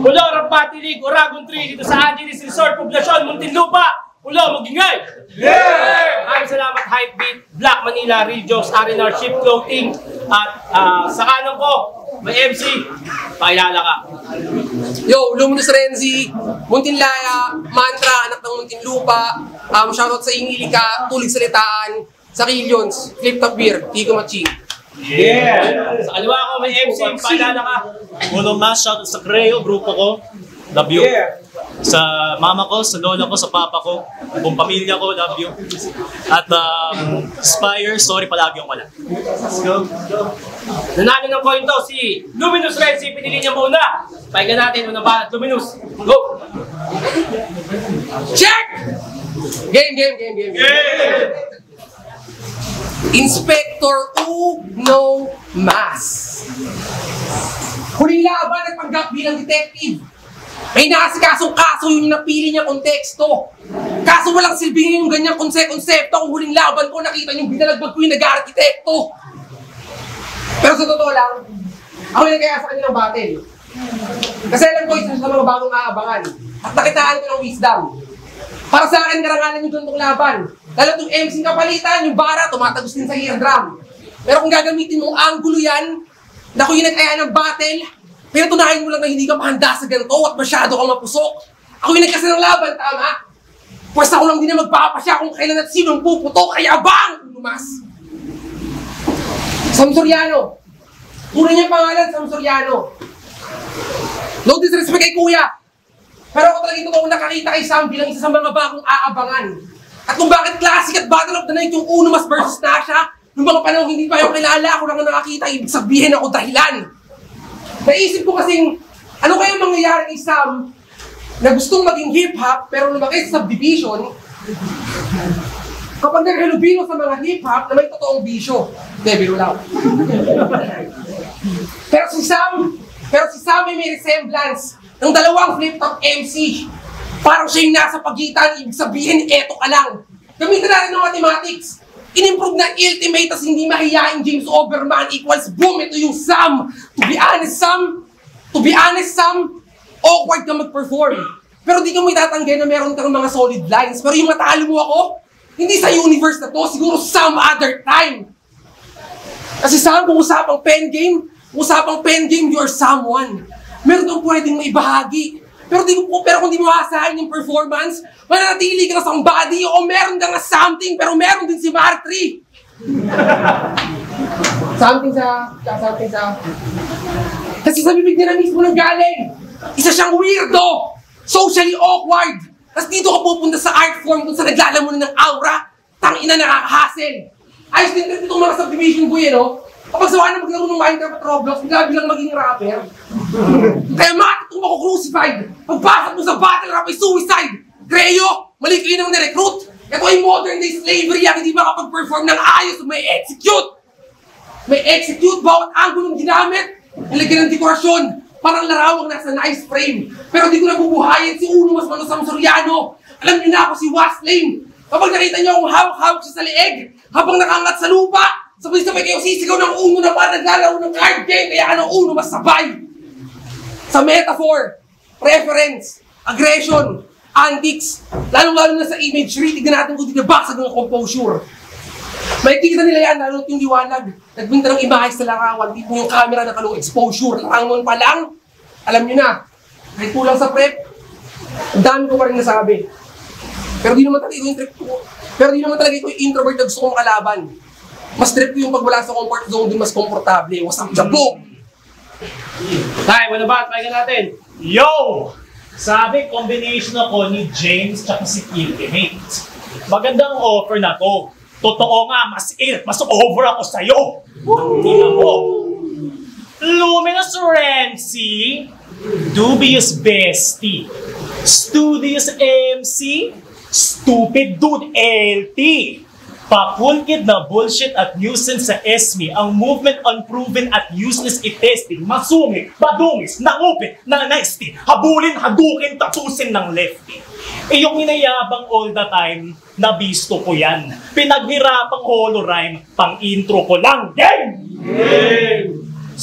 Pulo, Rampati League, Oragon 3, dito sa Angeles Resort, Poblasyon, Muntinlupa. Pulo, magingay! Yeah! Maraming salamat, Hypebeat, Black Manila, Real Jokes, R&R, Ship Clothing, at sa kanan ko, may MC, pakilala ka. Yo, Luminous Renzi, Muntinlaya, Mantra, anak ng Muntinlupa, shoutout sa Ingilika, Tulig Salitaan, sa Killions, Flip Top Beer, Tico Machi. Yeah! Sa kaliwa ko, may MC, pakilala ka. Uno mas, shoutout sa Creo, grupo ko, love you. Yeah. Sa mama ko, sa lola ko, sa papa ko, buong pamilya ko, love you. At Spire, sorry palagi yung wala. Let's go. Nanalo ng coin to si Luminous Renzi, pinili niya muna. Pahinga natin, muna ba? Luminous, go! Check! Game. Inspector Uno Mas. Huling laban, nagpanggap bilang detective. May nakasikasong kaso yun yung napili niya konteksto. Kaso walang silbing yung ganyang konsepto. Kung huling laban ko, nakita niyo binalagbag ko yung nag-arkitekto. Pero sa totoo lang, ako yung kaya sa kanilang battle. Kasi alam ko isa sa mga bagong aabangan. At nakitaan ko ng wisdom. Para sa akin, karangalan yung gantong laban. Lalo itong MC kapalitan, yung bara, tumatagos din sa eardrum. Pero kung gagamitin mong angulo yan, na kung yung nag-aya ng battle, pero tunahin mo lang na hindi ka mahanda sa ganito at masyado kang mapusok. Ako yung nagkasa ng laban, tama? Pwes ako lang din na magpapasya kung kailan at sinong puputok, kaya bang! Lumas! Sam Soriano. Una niyang pangalan, Sam Soriano. No disrespect kay Kuya. Pero ako talagang totoo nakakita kay Sam bilang isa sa mga bagong aabangan. At kung bakit classic at Battle of the Night yung Uno Mas versus Nasha, nung mga panahon hindi pa yung kilala, ako lang nakakita, ibig sabihin ako dahilan. Naisip ko kasing, ano kaya mangyayari kay Sam na gustong maging hip-hop pero lumaki sa subdivision kapag naghalubilo sa mga hip-hop na may totoong bisyo. Biro lang. Pero si Sam ay may resemblance ng dalawang flip-top MC. Parang siya yung nasa pagitan, ibig sabihin, eto ka lang. Gamitin natin ng mathematics. In-improve na ultimate tas hindi mahihain James Overman equals boom, ito yung Sam. To be honest, Sam, awkward ka mag-perform. Pero di ka mo itatanggi na meron kang mga solid lines. Pero yung matalo mo ako, hindi sa universe na to, siguro some other time. Kasi Sam, kung usapang pen game, you're someone. Meron kang pwedeng maibahagi. Pero kung di mo asahan yung performance, mananatili ka na sa body o meron ka nga something, pero meron din si Martri. something sa... Kasi sa bibig niya na mismo nang galing. Isa siyang weirdo, socially awkward. Tapos dito ka pupunta sa art form kung sa naglalamunan ng aura, tangina nakaka-hassle. Ayos din trip itong mga subdivision ko yun, no? Kapag sawa na maglaro ng Minecraft at Roblox, bilang maging rapper. Kaya makakit kung ako crucified. Pagpasok mo sa battle rap ay suicide. Creo, mali kayo nang nirecruit. Ito ay modern day slavery ang hindi makapag-perform ng ayos may execute. May execute bawat anggulong ginamit. Nilagyan ng dekorasyon. Parang larawang nasa nice frame. Pero di ko nabubuhayin si Uno Mas Sam Soriano. Alam niyo na ako si Waslane. Kapag nakita niyo akong hawak-hawak siya sa leeg, habang nakangat sa lupa, sabay-sabay kayo sisigaw ng Uno na parang naglalaro ng card game, kaya ano Uno Mas sabay. Sa metaphor, preference, aggression, antics, lalong-lalo na sa imagery, tignan natin kung dinabasag ng composure. May kita nila yan, lalo yung liwanag. Nagbinta ng imahe sa larawan, di po yung camera na kalong exposure. Larangon pa lang, alam nyo na, kahit kulang sa prep, ang dami ko pa rin nasabi. Pero di naman talaga ito yung introvert na gusto kong makalaban. Mas trip ko yung pag wala sa comfort zone, dun mas komportable. What's up, Jabo? Tay, wala ba? Try ka natin. Yo! Sabi, combination ako ni James tsaka si Ultimate. Magandang offer na to. Totoo nga, mas over ako sa'yo. Tingnan mo. Luminous Renzi, dubious bestie, studious MC, stupid dude LT. Pakulkid na bullshit at nuisance sa ESMI, ang movement unproven at useless i-testing, masungit, badungis, nangupit, nanaisti, habulin, hadukin, tatusin ng lefty. Eh yung inayabang all the time, nabisto ko yan. Pinaghirapang holorhyme, pang intro ko lang. Game!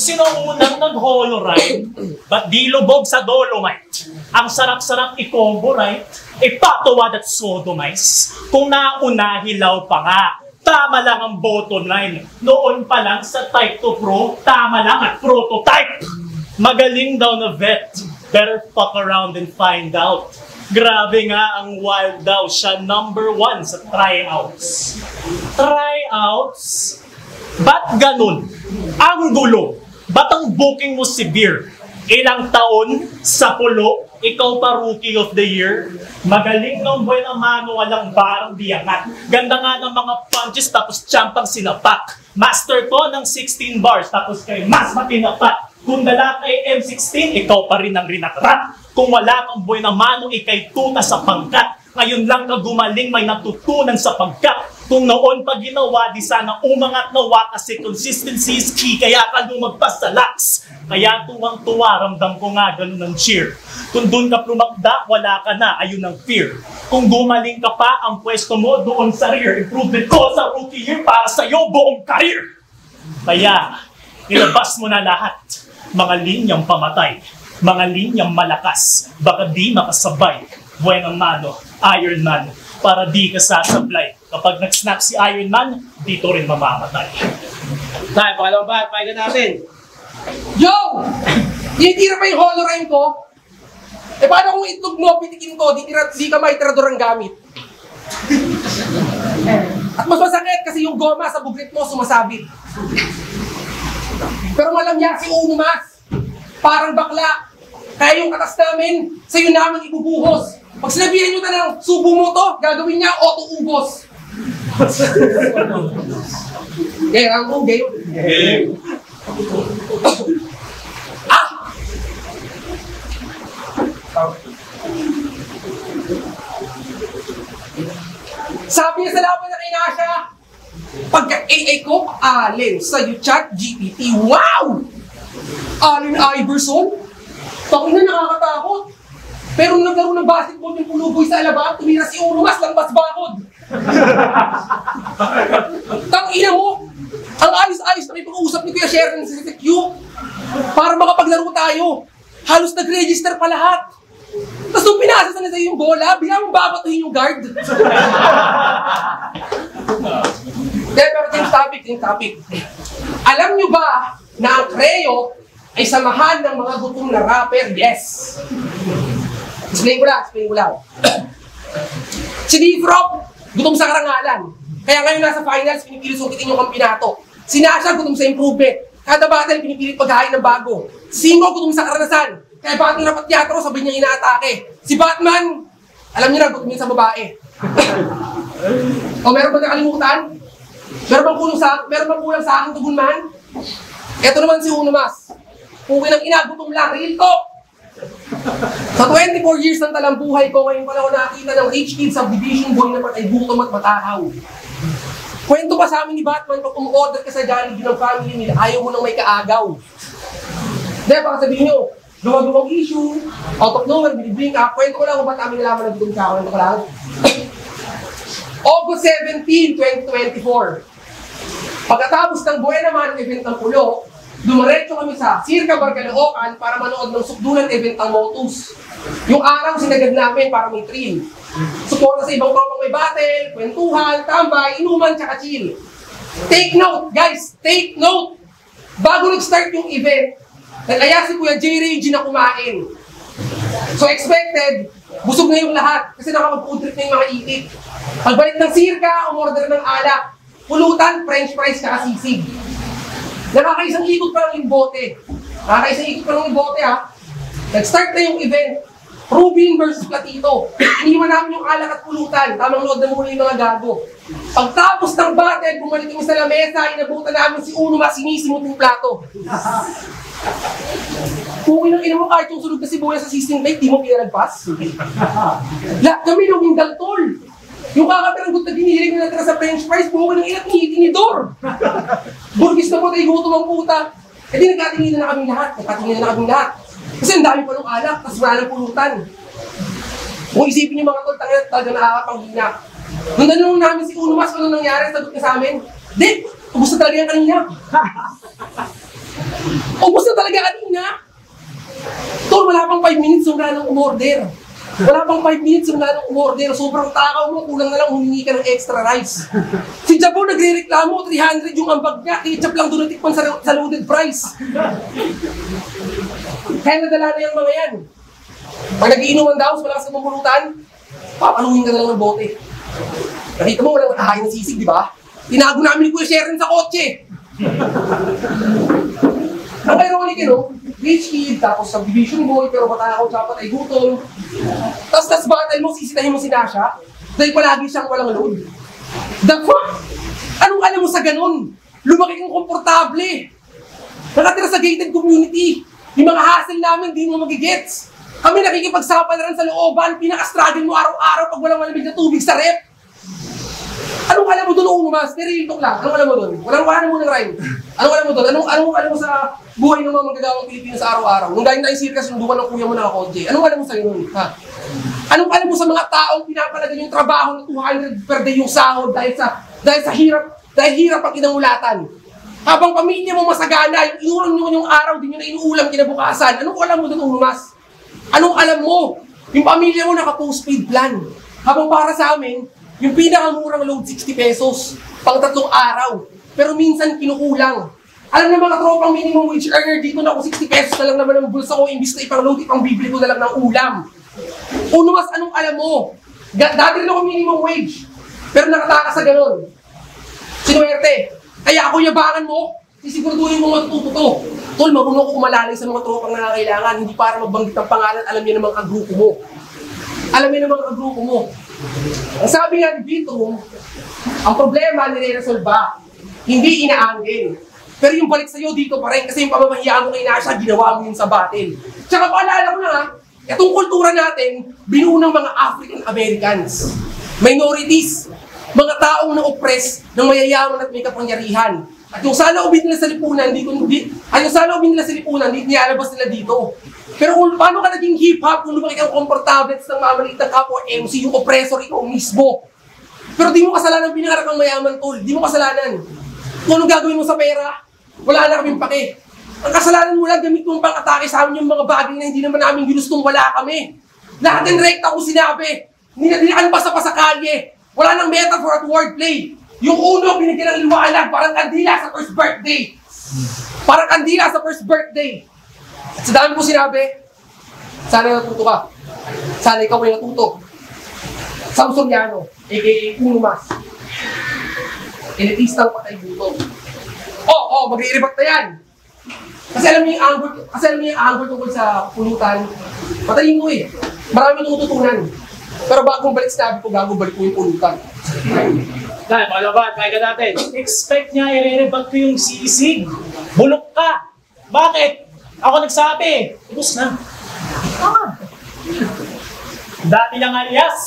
Sino unang nag-holo ride? Ba't di lubog sa Dolomite? Ang sarap-sarap i-combo, right? Ipatuwad at sodomize. Kung nauna, hilaw pa nga. Tama lang ang bottom line. Noon pa lang sa Type 2 Pro, tama lang at prototype. Magaling daw na vet. Better fuck around and find out. Grabe nga ang wild daw. Siya #1 sa tryouts. Tryouts? Ba't ganun? Ang gulo. Ba't ang booking mo si Beer? Ilang taon? Sa pulo? Ikaw pa Rookie of the Year? Magaling ng buwan ang mano, walang barang diyangat. Ganda nga ng mga punches tapos champang sinapak. Master to ng 16 bars tapos kay mas matinapat. Kung dala kay M16, ikaw pa rin ang rinatrat. Kung wala kang buwan ang mano, ikay tuta sa pangkat. Ngayon lang ka gumaling, may natutunan sa pagkat. Kung noon pa ginawa, di sana umangat nawa kasi consistency is key, kaya ka lumagpas sa lax. Kaya tuwang-tuwa, ramdam ko nga ganun ang cheer. Kung doon ka plumakda, wala ka na, ayun ang fear. Kung gumaling ka pa, ang pwesto mo doon sa rear. Improvement ko sa rookie year para sa'yo buong career. Kaya, ilabas mo na lahat. Mga linyang pamatay, mga linyang malakas, baka di makasabay. Buenang mano, Iron Man, para di ka sasablay. Kapag nag-snap si Iron Man, dito rin mamamatay. Tayo, pangalawang ba? Pakinggan natin. Yo! Tinitira pa yung holorime ko? Eh paano kung itlog mo, pitikin ko, di ka may tirador ang gamit? At mas masakit kasi yung goma sa buglit mo sumasabit. Pero malamya si Unumas, parang bakla. Kaya yung katas namin, sa'yo namin ibubuhos. Pag sinabihan nyo na ng subo mo to, gagawin niya auto-ubos. Gaya mo, gayo. Ah! Sabi niya sa laban na kay Nasha, pagka-AI ko, alin sa'yo chat GPT. Wow! Allen Iverson? Bakit na nakakatakot? Pero nung naglaro ng basketball yung puluboy sa Alabang, tumira si Urumas lang bas bakod. Tangina mo! Ang ayos-ayos na may pag-uusap ni Kuya Sharon sa CQ para makapaglaro tayo. Halos nag-register pa lahat. Tapos nung pinasa na sa'yo yung bola, bigla mong babatuhin yung guard. Pero change topic. Alam nyo ba na ang Creo ay samahan ng mga gutom na rapper? Yes! Explain ko lang. Si D-Frog, gutom sa karangalan. Kaya ngayon nasa finals, pinipilit sungkitin yung kampinato. Si Nasha, gutom sa improvement. Kada battle, pinipilit paghahain ng bago. Si Simo, gutom sa karanasan. Kaya battle na patyatro, sabay niya inaatake. Si Batman, alam niyo na, gutom niya sa babae. O meron ba nakalimutan? Meron bang kulang sa aking tugon man? Ito naman si Unumas. Kung gutom lang, real talk. Sa 24 years ng talambuhay ko, ngayon pala ako nakita ng rich kid subdivision boy na patay gutom at matakaw. Kwento pa sa amin ni Batman, pag umorder ka sa Jollibee ng family nila, ayaw mo nang may kaagaw. Dahil baka sabihin nyo, lumag-lumang issue, out of nowhere, binibring ka, kwento ko lang kung ba't amin nalaman na gutom ka, kwento ko lang. August 17, 2024. Pagkatapos ng Buena Man event ng Pulo, dumaretso kami sa Circa Barcaloocan para manood ng sukdulan event ng Motus. Yung araw sinagad namin para may thrill. Suporta sa ibang tropang may battle, kwentuhan, tambay, inuman, tsaka chill. Take note, guys, take note. Bago nag-start yung event, nag-aya si Kuya J. Reggie na kumain. So expected, busog na yung lahat kasi nakapag-food trip na yung mga itik. Pagbalik ng Circa, umorder ng alak, pulutan, french fries, tsaka sisig. Nakakaisang ikot pa lang yung bote. Ha. Nag-start na yung event. Rubin versus Platito. Iniwan namin yung alak at pulutan. Tamang load na muna yung mga gago. Pagtapos ng battle, bumalik kami sa lamesa, inabutan namin si Unumas, sinisimot yung plato. Kung ina mo kahit yung sunog na sibuyas sa system plate, di mo pinalagpas. Lahat kami nung hindaltol. Yung kakaperang gut na ginihilig na natira sa french fries, buko ng ilat ni Itinidor. Burgis na po tayo gutom ang puta. E di nagkatingin na kami lahat. Kasi ang dami pa nung alak, tapos wala ng pulutan. Kung isipin yung mga tol, talaga nakakapanghina. Nung tanong namin si Unumas, ano nangyari, sagot niya sa amin, di, ubus na talaga yan kanina. Ubus na talaga kanina. Tol, wala pang 5 minutes yung nanong umorder. Wala pang 5 minutes yung nanong umorder. Sobrang takaw mo, kulang na lang humingi ka ng extra rice. Si Jabo nagre-reklamo, 300 yung ambag niya. Ketchup lang doon natikman sa loaded fries. Kaya nadala na yung mga yan. Pag nagiinuman daw, wala ka sa mamulutan, papaluhin ka na lang ng bote. Nakita mo, walang nakahain ng sisig, di ba? Tinago namin ni Kuya Sharon sa kotse. Ang ironic yun, no? Rich kid, tapos subdivision boy, pero matakaw, dapat ay gutom. Tapos battle mo, sisitahin mo si Nasha, dahil palagi siyang walang load. The fuck? Anong alam mo sa ganun? Lumaki kang komportable. Nakatira sa gated community. Yung mga hassle namin, di mo magigets. Kami nakikipagsapalaran sa looban, pinaka-struggle mo araw-araw pag walang malamig na tubig sa rep. Anong alam mo doon, Mas? Real talk lang. Anong alam mo doon? Walang mo ng rhyme. Anong alam mo doon? Anong alam mo sa buhay ng mga magagawang Pilipino sa araw-araw? Nung galing na yung circus, sinudukan ng kuya mo nakakotse. Anong alam mo sa yun? Ha? Anong alam mo sa mga taong pinapalagan yung trabaho na 200 per day yung sahod dahil sa hirap ang kinangulatan? Habang pamilya mo masagana, yung inulam nyo yung araw, din nyo na inuulam kinabukasan. Anong alam mo doon, Mas? Anong alam mo? Yung pamilya mo naka-postpaid plan. Habang para sa amin, yung pinakamurang load 60 pesos, pang 3 araw. Pero minsan kinukulang. Alam na mga tropang minimum wage earner dito na ako 60 pesos na lang naman ang bulsa ko, imbis na ipang load, ipang bibili ko na lang ng ulam. Uno, Mas, anong alam mo? Dati rin ako minimum wage, pero nakatakas sa ganon. Sinuwerte. Kaya ako yabangan mo, sisiguraduhin mo matututo to. Tol, marunong ko kumalalay sa mga tropang nangangailangan, hindi para magbanggit ng pangalan, alam niya namang kagrupo mo. Alam niya namang kagrupo mo. Ang sabi nga dito, ang problema nire-resolba, hindi inaanggil. Pero yung balik sa'yo dito pa rin, kasi yung pamamahiyaan mo kay Nasha, ginawa mo yun sa battle. Tsaka paalala ko na nga, itong kultura natin, binuo ng mga African Americans, minorities, mga taong na-oppress ng mayayaman at may kapangyarihan. At yung saloobin nila sa lipunan, hindi nilabas nila dito. Pero kung paano ka naging hip-hop, kung lumaki kang komportable sa mamaliit na kapwa MC, yung oppressor ikaw mismo. Pero di mo kasalanan pinangarap kang mayaman, tol. Di mo kasalanan. Kung anong gagawin mo sa pera, wala na kaming pake. Ang kasalanan mo lang, gamit mong pang-atake sa amin yung mga bagay na hindi naman namin ginustong wala kami. Lahat ng rekta ko sinabi. Ano pa sa kalye. Wala nang metaphor at wordplay. Yung uno, binigyan ng liwanag, parang kandila sa first birthday. Parang kandila sa first birthday. At sa dami ko sinabi, sana natuto ka. Sana ikaw ay natuto. Samson Yano, a.k.a. Uno Mas. Elitistang patay gutom. Mag-i-rebact na yan. Kasi alam niyo yung angle tungkol sa pulutan. Patayin mo eh. Marami tututunan. Pero bago balik sinabi ko, gago balik ko yung pulutan. Kaya, palaban, kaya ka natin. Expect niya, i-rebag ko yung sisig. Bulok ka. Bakit? Ako nagsabi. Ubus na. Dati lang alias,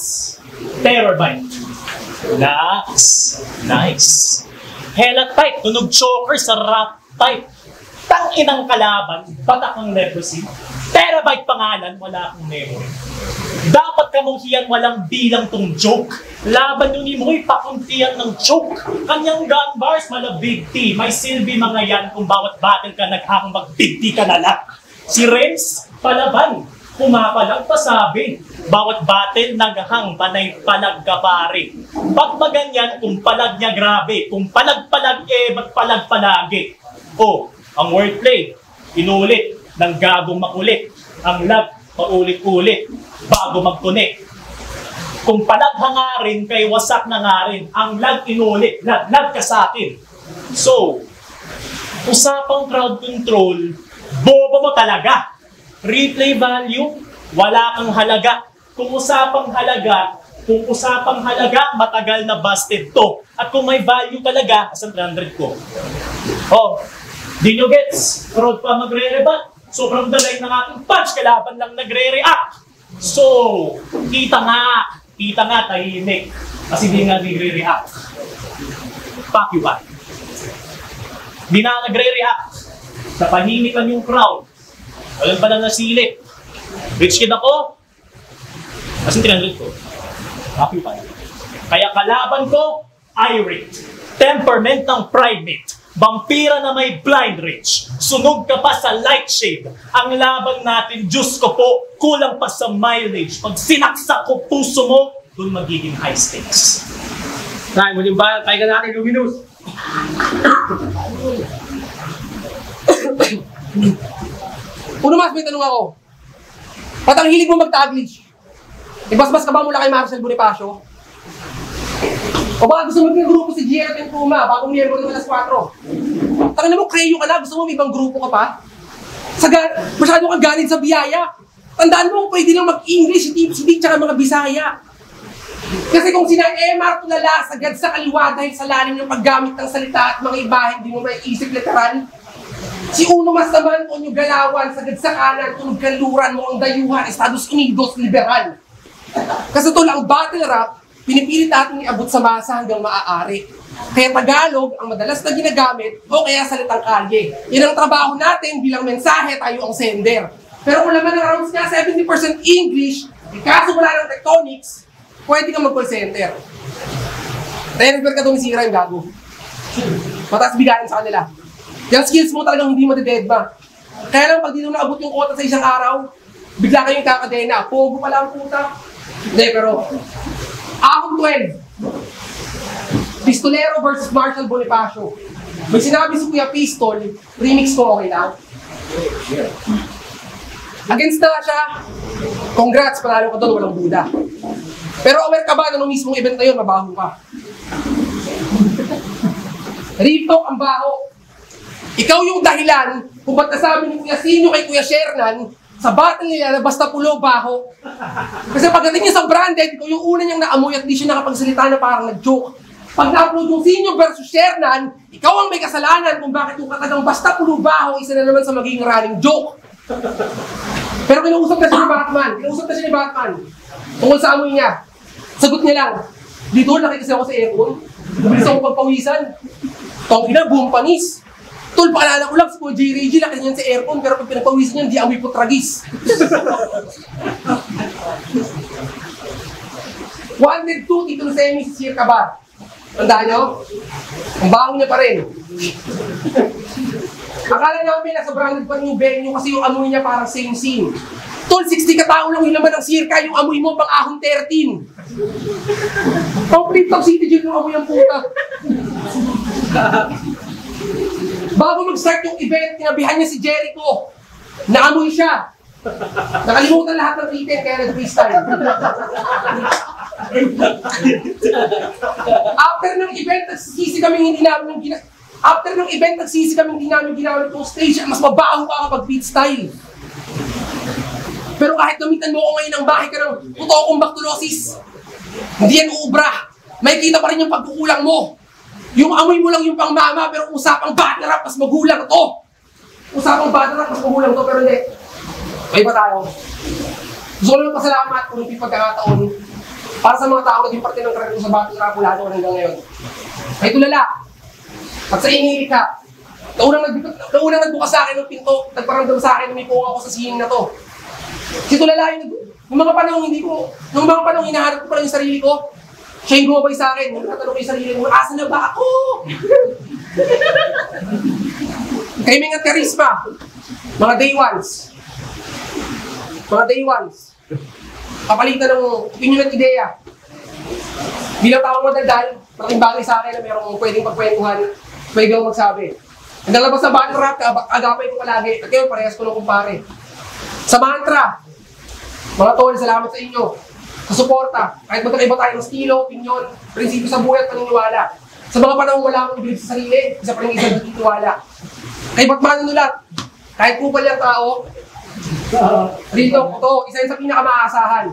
Terror Bite. Nice. Hela type, tunog choker sa rap type. Tang-inang kalaban, batak ng leprosy. Terabyte pangalan, wala akong memory. Dapat kamunghiyan walang bilang tong joke. Laban yun ni Moy, pakuntiyan ng joke. Kanyang gun bars, mala big T. May silbi mga yan kung bawat battle ka naghahang mag-big T ka na lang. Si Renz, palaban. Pumapalag pasabi. Bawat battle naghahang panay palag ka pare. Pag maganyan, kung palag niya grabe. Kung palag-palag ba't palag palagi? Ang wordplay, inulit ng gagong makulit. Ang lag, paulit-ulit, bago mag-connect. Kung palag hangarin, kay wasak na nga rin. Ang lag inulit, lag ka sa akin. So, usapang crowd control, bobo mo talaga. Replay value, wala kang halaga. Kung usapang halaga, matagal na busted to. At kung may value talaga, asan 300 ko? Di nyo gets, crowd pa magre-rebat. Sobrang dalay ng ating punch, kalaban lang nagre-react. So, kita nga, tahimik. Kasi di nga nagre-react. Fuck you, ba? Di na nagre-react. Napahimik lang yung crowd. Walang pa lang nasilip. Rich kid ako. Kasi 300 ko. Fuck you, ba? Kaya kalaban ko, irate. Temperament ng primate. Vampira na may blind rage. sunog ka pa sa light shade. Ang labang natin, Diyos ko po, kulang pa sa mileage. Pag sinaksak ko puso mo, dun magiging high stakes. Dahil muling ba, pahinga natin, Luminous. Uno mas, may tanong ako. Ba't ang hilig mo mag-taglish? Ibasbas ka ba mula kay Marcel Bonifacio? O baka gusto mo mag-grupo si Gia at Puma, bagong miyembro ng alas 4? Tangina mo, kreyo ka na, gusto mo may ibang grupo ka pa? Masyado kang ganid sa biyaya. Tandaan mo, pwede lang mag-English, hindi tsaka mga Bisaya. Kasi kung sina Emar tulala, sagad sa kaliwa dahil sa lalim ng paggamit ng salita at mga ibahin, hindi mo may isip literal. Si Uno mas naman, Onyo Galawan, sagad sa kanan, tunog kanluran mo ang dayuhan, Estados Unidos, liberal. Kasi tol, ang battle rap, pinipilit natin iabot sa masa hanggang maaari. Kaya Tagalog ang madalas na ginagamit o kaya salitang kalye. Yan ang trabaho natin bilang mensahe, tayo ang sender. Pero kung naman ang rounds niya 70% English, kaso wala ng tectonics, pwede kang mag-call center. Refer ka tumisira yung gago. Mataas bigayan sa kanila. Yung skills mo talagang hindi madededma. Kaya lang pag di mo naabot yung quota sa isang araw, bigla kayong kakadena. Pogo pala ang puta. Hindi, pero Ahon 12. Pistolero versus Marshall Bonifacio. May sinabi si Kuya Pistol, remix ko okay lang. Against na siya, congrats, panalo ka doon, walang buda. Pero aware ka ba na nung mismong event na yun, mabaho ka? Real talk ang baho. Ikaw yung dahilan kung ba't nasabi ni Kuya Sinyo kay Kuya Shernan sa battle nila na basta pulo baho. Kasi pagdating niya sa branded, ikaw yung una niyang naamoy at di siya nakapagsalita na parang nag-joke. Pag na-upload yung Sinyo versus Shernan, ikaw ang may kasalanan kung bakit yung katagang basta pulo baho isa na naman sa magiging running joke. Pero kinausap na siya ni Batman. Tungkol sa amoy niya. Sagot niya lang, dito nakita kasi ako sa aircon. Bilis ako pagpawisan. Tong ina, buong panis. Tol, paalala ko lang, si Kuya J. Reggie, laki niyan sa aircon, pero pag pinagpawisan niyan, di amoy putragis. Wanted 2, titulo semi, si Sir Kabar. Tandaan nyo? Ang baho niya pa rin. Akala namin nasa branded pa rin yung venue kasi yung amoy niya parang same scene. Tol, 60 katao lang yung laman ng Sirka, yung amoy mo pang ahon 13. Pang Flip-Top City Gym yung amoy ang puta. Bago mag-start yung event, tinabihan niya si Jericho. Naamoy siya. Nakalimutan lahat ng written kaya nag-freestyle. After ng event, nagsisi kaming hindi namin ginamit yung stage. Mas mabaho ka kapag beat style. Pero kahit gamitan mo ko ngayon ng bahay ka ng totoo kong baktulosis, hindi yan uubra. May kita pa rin yung pagkukulang mo. Yung amoy mo lang yung pang mama, pero usapang battle rap, mas magulang to. Usapang battle rap, mas magulang to, pero hindi. May ba tayo? Gusto ko lang pasalamat kung hindi pagkakataon para sa mga tao na din parte ng karir sa battle rap mula doon hanggang ngayon. Ay tulala. At sa ingili ka, naunang nagbukas sa akin ng pinto, nagparamdam sa akin na may punga ako sa singing na to. Si tulala yung mga panahon nung mga panahon hinahanap ko pa lang yung sarili ko, siya yung gumabay sa akin, nung natanong ko yung sarili mo, asa na ba ako? Kayo may nga karisma, mga day ones. Kapalitan ng opinion at ideya. Bilang tawang madaldal, malaking bagay sa akin na mayroong pwedeng pagkwentuhan, pwede kang magsabi. Ang nalabas sa battle rap, agapay ko palagi, at kayo parehas ko nung kumpare. Sa mantra, mga tol, salamat sa inyo. Sa suporta, kahit magkakaiba tayo ng estilo, opinion, prinsipyo sa buhay at paniniwala. Sa mga panahon wala akong ibilib sa sarili, isa pa rin isang nagtitiwala. Kay Batman nulat, kahit kupal yung tao, rito, ito, isa yun sa pinakamaasahan.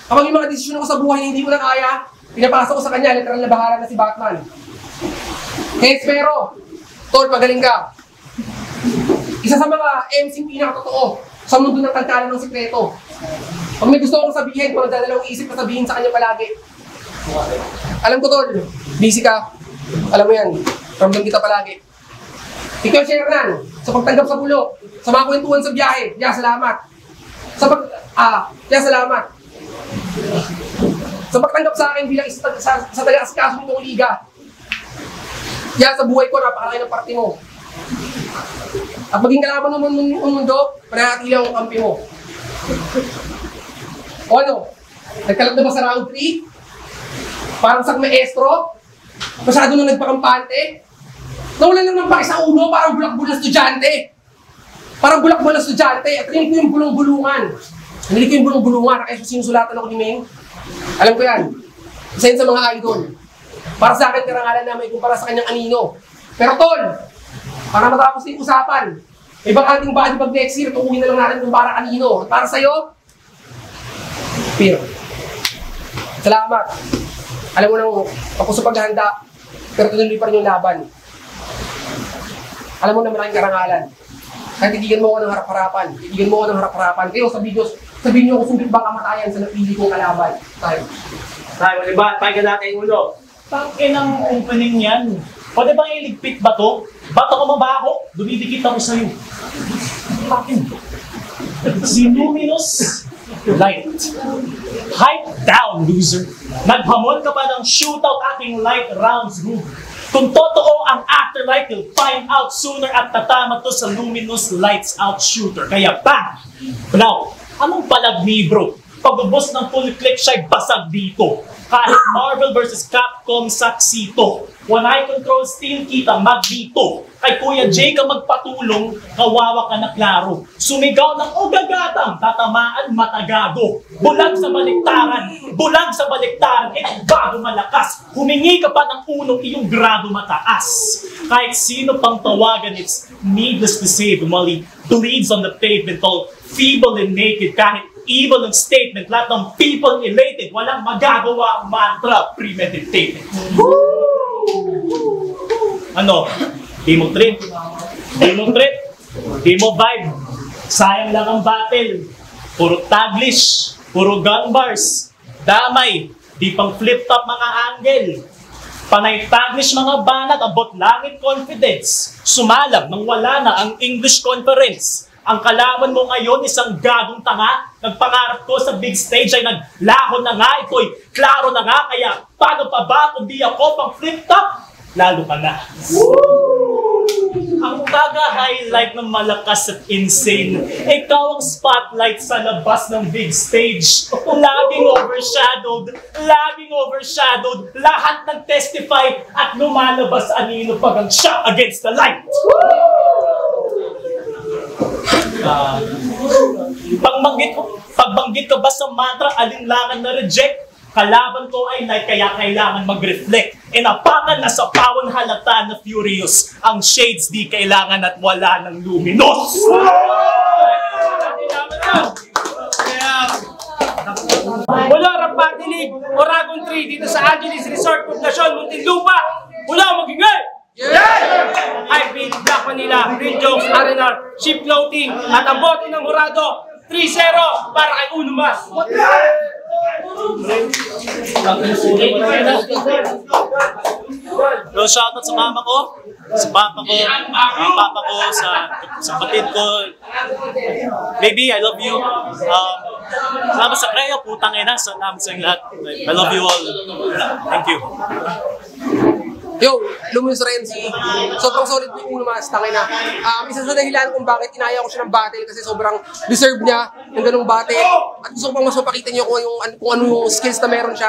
Kapag yung mga desisyon ko sa buhay na hindi ko na kaya, pinapasok ko sa kanya, literal na bahala na si Batman. Kaya espero, tol, magaling ka. Isa sa mga MC pinakatotoo sa mundo ng tagkalan ng sikreto. Pag may gusto akong sabihin, kung nagdadalawang isip na sabihin sa kanya palagi. Alam ko tol, busy ka. Alam mo yan, ramdam kita palagi. Ikaw, Shernan, sa pagtanggap sa pulo, sa mga kwentuhan sa biyahe, salamat. Salamat. Sa pagtanggap sa akin bilang isa sa taga-asikaso nitong liga. Sa buhay ko, napakalaki ng parte mo. At maging kalaban naman ng mundo, panatili ang kampi mo. O ano? Nagkalat na ba sa round 3? Parang sa maestro? Masyado na nagpakampante? Nawalan lang ng paki sa ulo, parang bulak-bulak na estudyante. Parang bulak-bulak na estudyante, at rin ko yung bulong-bulungan. Nalili ko yung bulong-bulungan, kaya sinusulatan ako ni Ming. Alam ko yan. Isa yun sa mga idol. Para sa akin, karangalan na may kumpara sa kanyang anino. Pero tol, para matapos na yung usapan, may ating body bag next year, tukuhin na lang natin kung para kanino. At para sa'yo, Pir. Salamat. Alam mo nang ako sa paghahanda, pero tuloy pa rin yung laban. Alam mo na maraming karangalan. Kahit titigan mo ako ng harap-harapan, titigan mo ako ng harap-harapan. Kayo sabihin niyo ako sumbit bang kamatayan sa napili kong kalaban. Tayo. Tayo, malibat, pahay ka natin yung ulo. Tangin ang opening yan. Pwede bang iligpit ba to? Ba't ako mabaho? Dumidikit ako sa'yo. Akin. Si Luminous Light. Hype down, loser. Naghamon ka pa ng shootout aking light rounds group. Kung totoo ang afterlife, you'll find out sooner at tatama to sa Luminous Lights Out shooter. Kaya bang! Now, anong palagni bro? Pag-ubos ng full clip siya'y basag dito. Kahit Marvel vs. Capcom saksito. When I control steel kita magdito. Kay Kuya Jay ka magpatulong, kawawa ka na klaro. Sumigaw ng ugagatang, tatamaan matagago. Bulag sa baliktaran, bago malakas. Humingi ka pa ng unong iyong grado mataas. Kahit sino pang tawagan, it's needless to say, Mali bleeds on the pavement, all feeble and naked. Kahit evil ang statement, lahat ng people elated, walang magagawa ang mantra, premeditated. Ano? Di mo trip? Di mo trip? Di mo vibe? Sayang lang ang battle. Puro taglish, puro gun bars, damay, di pang flip top mga angle. Panay taglish mga banat, abot langit confidence. Sumalam nang wala na ang English conference. Ang kalaban mo ngayon, isang gagong tanga. Nagpangarap ko sa big stage ay naglaho na nga. Ito'y klaro na nga. Kaya paano pa ba kung di ako pang flip top? Lalo ka na. Ang taga-highlight ng malakas at insane. Ikaw ang spotlight sa labas ng big stage. Laging overshadowed. Lahat nag-testify at lumalabas anino pag ang shot against the light. Pagbanggit ko ba sa mantra, alinlangan na reject? Kalaban ko ay light, kaya kailangan mag-reflect. Inapakan na sa pawon halata na furious. Ang shades di kailangan at wala ng luminous. Mula Rapatilig, Oragon 3, dito sa Angeles Resort, Poblacion, Muntinlupa. Mula magingay! Hype Beat, Black Manila, Real Jokes, R&R, Ship Floating, at ang bote ng Jurado, 3-0 para kay Uno Mas. So, shoutout sa mama ko, sa papa ko, sa kapatid ko. Baby, I love you. Salamat sa prayer, putang ina, salamat sa lahat. I love you all. Thank you. Yo, Luminous Renzi, sobrang solid ni Uno Mas, tangay na. Isa sa dahilan kung bakit inaya ko siya ng battle kasi sobrang deserve niya ng ganung battle. At gusto ko pang mas mapakita niyo kung ano yung skills na meron siya.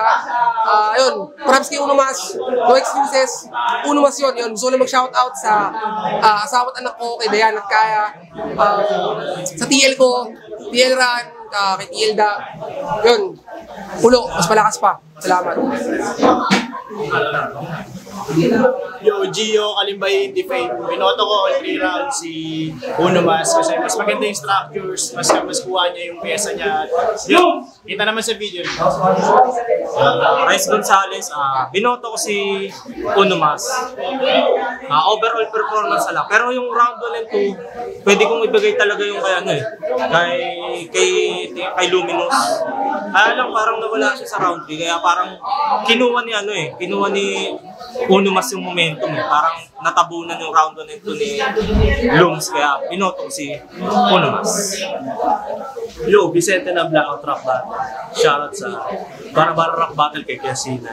Ayun, props kay Uno Mas, no excuses. Uno Mas yun. Gusto ko lang mag-shoutout sa asawa't anak ko, kay Dayan at Kaya, sa TL ko, TL Ran, kay TL Da. Yun, Ulo, mas malakas pa. Salamat. Yo, Gio, Kalimbay, Defame. Binoto ko all 3 rounds si Uno Mas kasi mas maganda yung structures, mas kuha niya yung pesa niya. Yo, kita naman sa video. Rice Gonzalez, binoto ko si Uno Mas. Overall performance lang. Pero yung round 1 and 2, pwede kong ibigay talaga yung kay Luminous. Kaya lang parang nawala siya sa round 3, kaya parang kinuha ni Uno Mas yung momentum Parang natabunan yung round 1 and 2 ni Lums, kaya binotong si Uno Mas. Yo, Vicente na Blackout Rap Battle. Shoutout sa Bara-Bara Rap Battle kay Kiasina.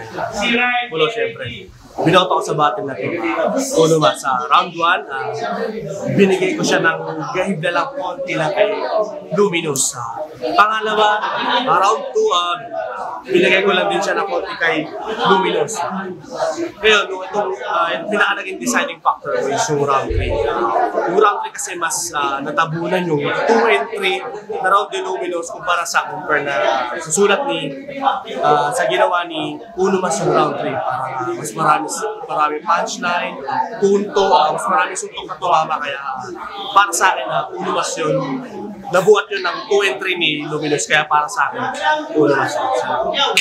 Pulo syempre. binoto ko sa battle na to. Uno mas, sa round 1, binigay ko siya ng gahib na lang konti lang kay Luminous. Pangalawa, round 2, binigay ko lang din siya ng konti kay Luminous. Ngayon, itong pinaka-naging deciding factor is yung round 3. Yung round 3 kasi mas natabunan yung 2 and 3 na round ni Luminous compare na susulat ni sa ginawa ni Uno mas yung round 3. Mas marami punchline, punto, mas marami suntok na tumama. Kaya para sa akin, Uno mas yun. Nabuhat yun ng 2 and 3 ni Luminous. Kaya para sa akin, Uno mas yun.